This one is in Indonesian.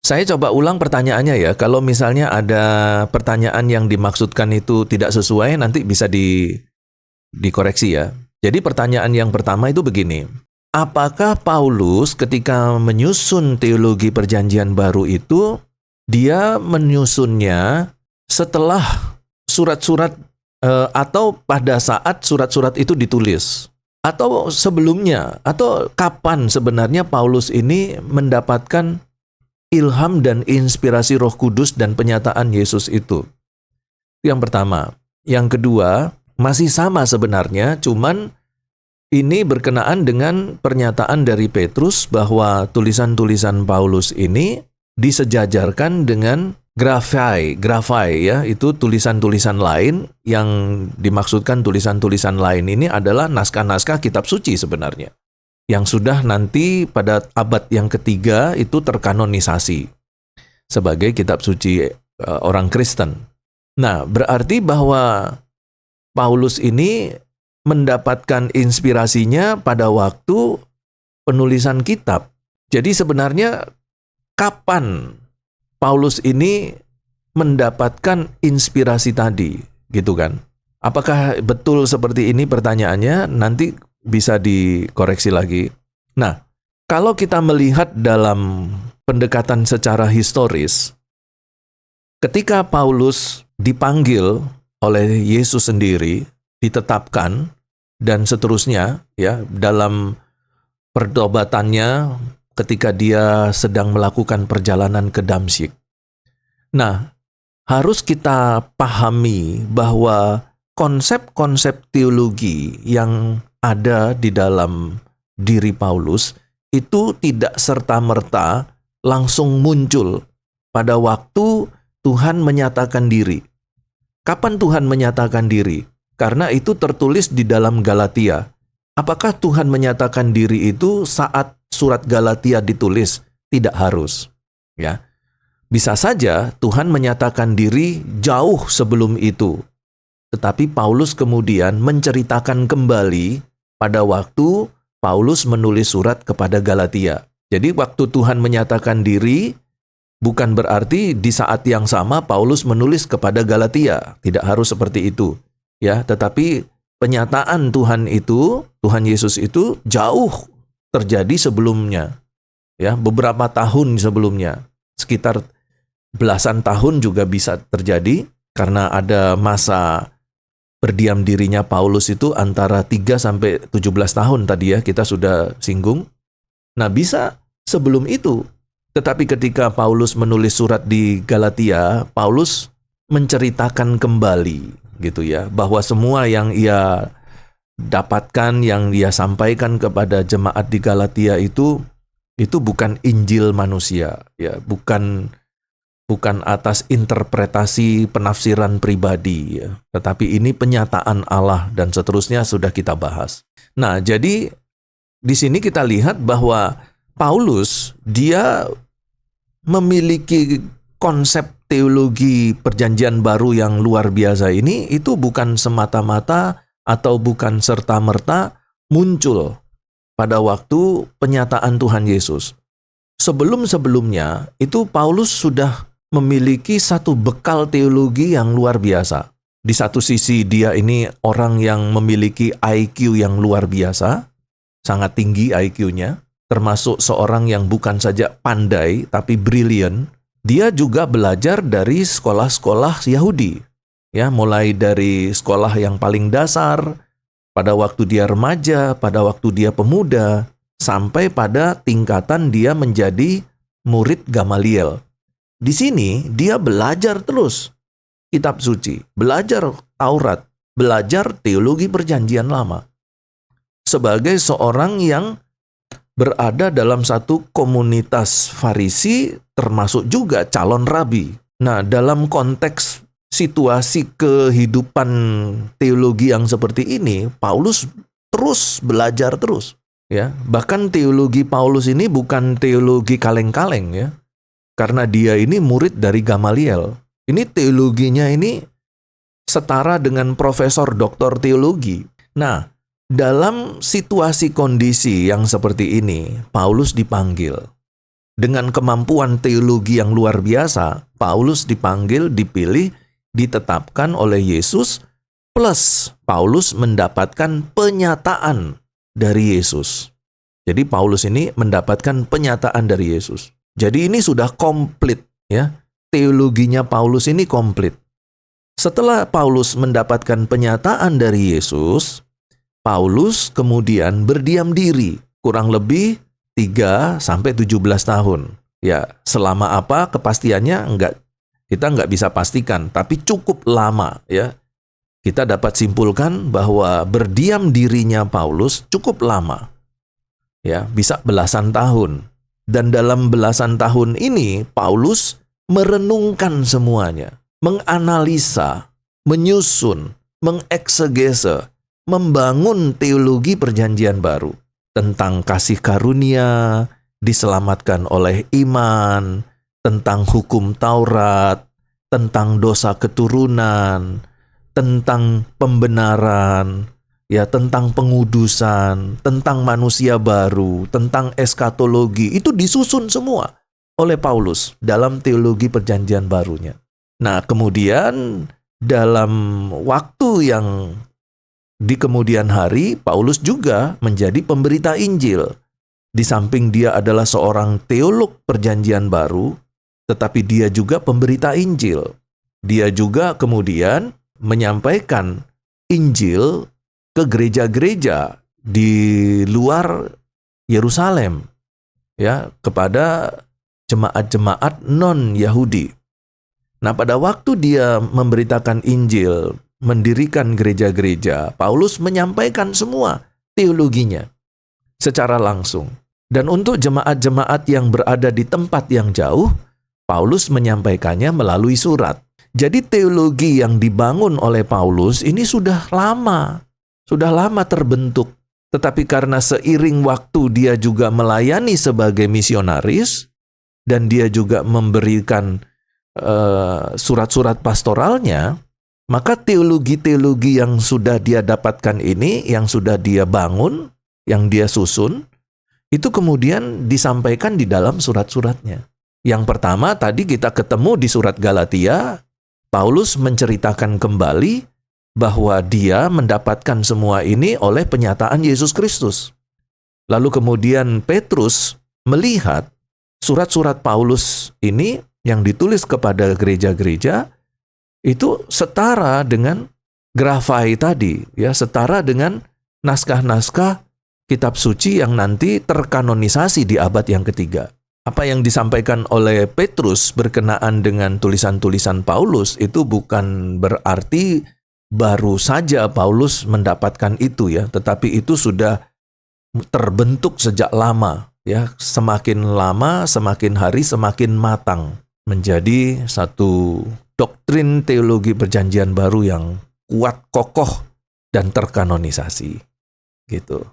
Saya coba ulang pertanyaannya ya. Kalau misalnya ada pertanyaan yang dimaksudkan itu tidak sesuai, nanti bisa dikoreksi ya. Jadi pertanyaan yang pertama itu begini. Apakah Paulus ketika menyusun teologi perjanjian baru itu, dia menyusunnya setelah surat-surat atau pada saat surat-surat itu ditulis? Atau sebelumnya? Atau kapan sebenarnya Paulus ini mendapatkan ilham dan inspirasi Roh Kudus dan penyataan Yesus itu? Yang pertama. Yang kedua, masih sama sebenarnya, cuman ini berkenaan dengan pernyataan dari Petrus bahwa tulisan-tulisan Paulus ini disejajarkan dengan grafai ya, itu tulisan-tulisan lain. Yang dimaksudkan tulisan-tulisan lain ini adalah naskah-naskah kitab suci sebenarnya, yang sudah nanti pada abad yang ketiga itu terkanonisasi sebagai kitab suci orang Kristen. Nah, berarti bahwa Paulus ini mendapatkan inspirasinya pada waktu penulisan kitab. Jadi sebenarnya kapan Paulus ini mendapatkan inspirasi tadi, gitu kan? Apakah betul seperti ini pertanyaannya? Nanti bisa dikoreksi lagi. Nah, kalau kita melihat dalam pendekatan secara historis, ketika Paulus dipanggil oleh Yesus sendiri, ditetapkan, dan seterusnya, ya, dalam pertobatannya ketika dia sedang melakukan perjalanan ke Damsyik. Nah, harus kita pahami bahwa konsep-konsep teologi yang ada di dalam diri Paulus itu tidak serta-merta langsung muncul pada waktu Tuhan menyatakan diri. Kapan Tuhan menyatakan diri? Karena itu tertulis di dalam Galatia. Apakah Tuhan menyatakan diri itu saat surat Galatia ditulis? Tidak harus. Ya. Bisa saja Tuhan menyatakan diri jauh sebelum itu. Tetapi Paulus kemudian menceritakan kembali pada waktu Paulus menulis surat kepada Galatia. Jadi waktu Tuhan menyatakan diri, bukan berarti di saat yang sama Paulus menulis kepada Galatia. Tidak harus seperti itu. Ya, tetapi penyataan Tuhan itu, Tuhan Yesus itu jauh terjadi sebelumnya. Ya, beberapa tahun sebelumnya. Sekitar belasan tahun juga bisa terjadi karena ada masa berdiam dirinya Paulus itu antara 3 sampai 17 tahun tadi ya, kita sudah singgung. Nah, bisa sebelum itu. Tetapi ketika Paulus menulis surat di Galatia, Paulus menceritakan kembali gitu ya, bahwa semua yang ia dapatkan, yang dia sampaikan kepada jemaat di Galatia itu bukan Injil manusia, ya, bukan atas interpretasi penafsiran pribadi, ya, tetapi ini penyataan Allah dan seterusnya sudah kita bahas. Nah, jadi di sini kita lihat bahwa Paulus dia memiliki konsep teologi perjanjian baru yang luar biasa ini, itu bukan semata-mata atau bukan serta-merta muncul pada waktu penyataan Tuhan Yesus. Sebelum-sebelumnya itu Paulus sudah memiliki satu bekal teologi yang luar biasa. Di satu sisi dia ini orang yang memiliki IQ yang luar biasa, sangat tinggi IQ-nya, termasuk seorang yang bukan saja pandai tapi brilliant. Dia juga belajar dari sekolah-sekolah Yahudi, ya, mulai dari sekolah yang paling dasar, pada waktu dia remaja, pada waktu dia pemuda, sampai pada tingkatan dia menjadi murid Gamaliel. Di sini dia belajar terus kitab suci, belajar Taurat, belajar teologi perjanjian lama. Sebagai seorang yang berada dalam satu komunitas Farisi, termasuk juga calon rabi. Nah, dalam konteks situasi kehidupan teologi yang seperti ini, Paulus terus belajar terus. Ya, bahkan teologi Paulus ini bukan teologi kaleng-kaleng ya, karena dia ini murid dari Gamaliel. Ini teologinya ini setara dengan profesor doktor teologi. Nah, dalam situasi kondisi yang seperti ini, Paulus dipanggil. Dengan kemampuan teologi yang luar biasa, Paulus dipanggil, dipilih, ditetapkan oleh Yesus, plus Paulus mendapatkan penyataan dari Yesus. Jadi Paulus ini mendapatkan penyataan dari Yesus. Jadi ini sudah komplit, ya. Teologinya Paulus ini komplit. Setelah Paulus mendapatkan penyataan dari Yesus, Paulus kemudian berdiam diri kurang lebih 3 sampai 17 tahun. Ya, selama apa kepastiannya kita nggak bisa pastikan, tapi cukup lama, ya. Kita dapat simpulkan bahwa berdiam dirinya Paulus cukup lama. Ya, bisa belasan tahun. Dan dalam belasan tahun ini Paulus merenungkan semuanya, menganalisa, menyusun, mengeksegese, membangun teologi perjanjian baru. Tentang kasih karunia, diselamatkan oleh iman, tentang hukum Taurat, tentang dosa keturunan, tentang pembenaran, ya, tentang pengudusan, tentang manusia baru, tentang eskatologi. Itu disusun semua oleh Paulus dalam teologi perjanjian barunya. Nah, kemudian dalam waktu yang di kemudian hari, Paulus juga menjadi pemberita Injil. Di samping dia adalah seorang teolog perjanjian baru, tetapi dia juga pemberita Injil. Dia juga kemudian menyampaikan Injil ke gereja-gereja di luar Yerusalem, ya, kepada jemaat-jemaat non-Yahudi. Nah, pada waktu dia memberitakan Injil, mendirikan gereja-gereja, Paulus menyampaikan semua teologinya secara langsung. Dan untuk jemaat-jemaat yang berada di tempat yang jauh, Paulus menyampaikannya melalui surat. Jadi teologi yang dibangun oleh Paulus ini sudah lama terbentuk. Tetapi karena seiring waktu dia juga melayani sebagai misionaris, dan dia juga memberikan surat-surat pastoralnya, maka teologi-teologi yang sudah dia dapatkan ini, yang sudah dia bangun, yang dia susun, itu kemudian disampaikan di dalam surat-suratnya. Yang pertama tadi kita ketemu di surat Galatia, Paulus menceritakan kembali bahwa dia mendapatkan semua ini oleh penyataan Yesus Kristus. Lalu kemudian Petrus melihat surat-surat Paulus ini yang ditulis kepada gereja-gereja, itu setara dengan grafai tadi, ya, setara dengan naskah-naskah kitab suci yang nanti terkanonisasi di abad yang ketiga. Apa yang disampaikan oleh Petrus berkenaan dengan tulisan-tulisan Paulus itu bukan berarti baru saja Paulus mendapatkan itu, ya, tetapi itu sudah terbentuk sejak lama, ya. Semakin lama, semakin hari semakin matang menjadi satu doktrin teologi perjanjian baru yang kuat, kokoh, dan terkanonisasi. Gitu.